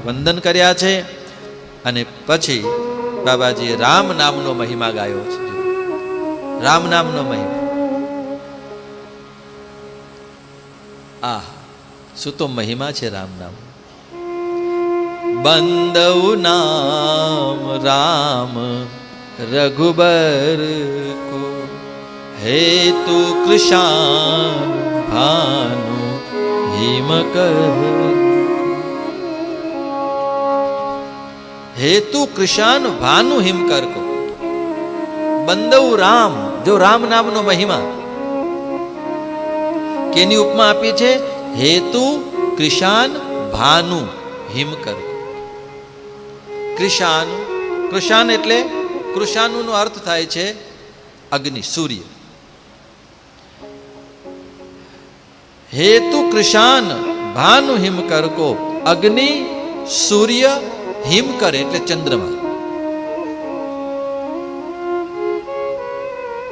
વંદન કર્યા છે અને પછી બાબાજીએ રામ નામનો મહિમા ગાયો છે. રામ નામનો મહિમા, આ શું તો મહિમા છે રામ નામ. બંદવ નામ રામ રઘુબર કો, हेतु कृशान भानु हिम कर. हेतु कृशान भानु हिम कर को બંદવ રામ, જો રામ નામનો મહિમા કેની ઉપમા આપી છે? હેતુ કૃષાન ભાનુ હિમકર. કૃષાનુ, કૃષાન એટલે કૃષાનુ નો અર્થ થાય છે અગ્નિ, સૂર્ય. हेतु कृषान भानु हिमकर को, अग्नि, सूर्य, हिमकर એટલે ચંદ્રમા.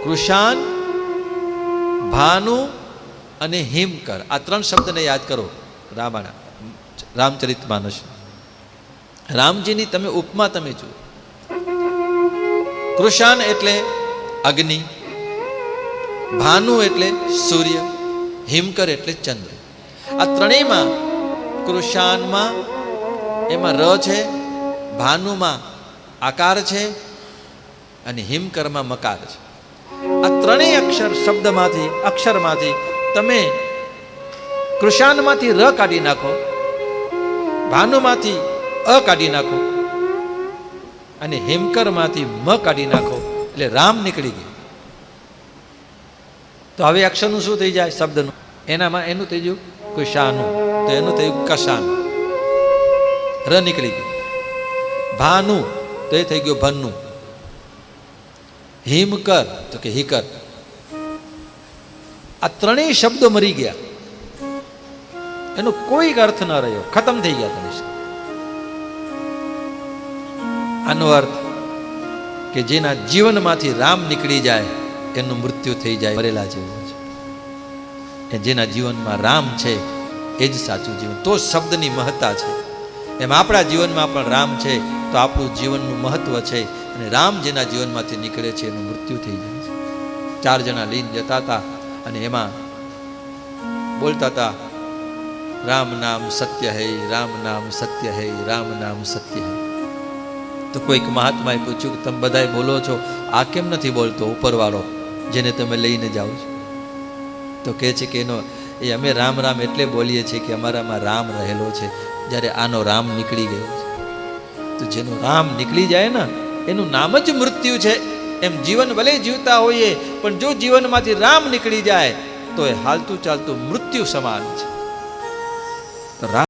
કૃષાન, ભાનુ અને હિમકર, આ ત્રણ શબ્દને યાદ કરો. રામાયણ, રામચરિતમાનસ, રામજીની તમે ઉપમા તમે જુઓ. કૃષાન એટલે અગ્નિ, ભાનુ એટલે સૂર્ય, હિમકર એટલે ચંદ્ર. આ ત્રણેયમાં કૃષાનમાં એમાં ર છે, ભાનુમાં આકાર છે અને હિમકરમાં મકાર છે. આ ત્રણેય અક્ષરમાંથી તમે કૃષાનમાંથી ર કાઢી નાખો, ભાનુમાંથી અ કાઢી નાખો અને હિમકરમાંથી મ કાઢી નાખો એટલે રામ નીકળી ગયું. તો હવે અક્ષરનું શું થઈ જાય? શબ્દનું. એનું થઈ ગયું કુશાનું, તો એનું થયું કશાન, ર નીકળી ગયું. ભાનુ તો એ થઈ ગયું ભન્નુ. હિમકર તો કે હિકર. આ ત્રણેય શબ્દો મરી ગયા, એનો કોઈ અર્થ ન રહ્યો, ખતમ થઈ ગયા ત્રણેય. આનો અર્થ કે જેના જીવનમાંથી રામ નીકળી જાય એનું મૃત્યુ થઈ જાય, મરેલા જેવું છે. જેના જીવનમાં રામ છે એ જ સાચું જીવન. તો શબ્દની મહત્તા છે. એમ આપણા જીવનમાં પણ રામ છે તો આપણું જીવનનું મહત્વ છે. અને રામ જેના જીવનમાંથી નીકળે છે એનું મૃત્યુ થઈ જાય છે. 4 જણા લઈને જતા હતા અને એમાં બોલતા હતા, રામ નામ સત્ય હૈ, રામ નામ સત્ય હૈ, રામ નામ સત્ય હૈ. તો કોઈક મહાત્માએ પૂછ્યું કે તમે બધાય બોલો છો, આ કેમ નથી બોલતો ઉપરવાળો જેને તમે લઈને જાઓ છો? તો કહે છે કે અમે રામ રામ એટલે બોલીએ છીએ કે અમારામાં રામ રહેલો છે. જ્યારે આનો રામ નીકળી ગયો છે, તો જેનો રામ નીકળી જાય ને એનું નામ જ મૃત્યુ છે. એમ જીવન ભલે જીવતા હોઈએ પણ જો જીવનમાંથી રામ નીકળી જાય તો એ હાલતું ચાલતું મૃત્યુ સમાન છે. રામ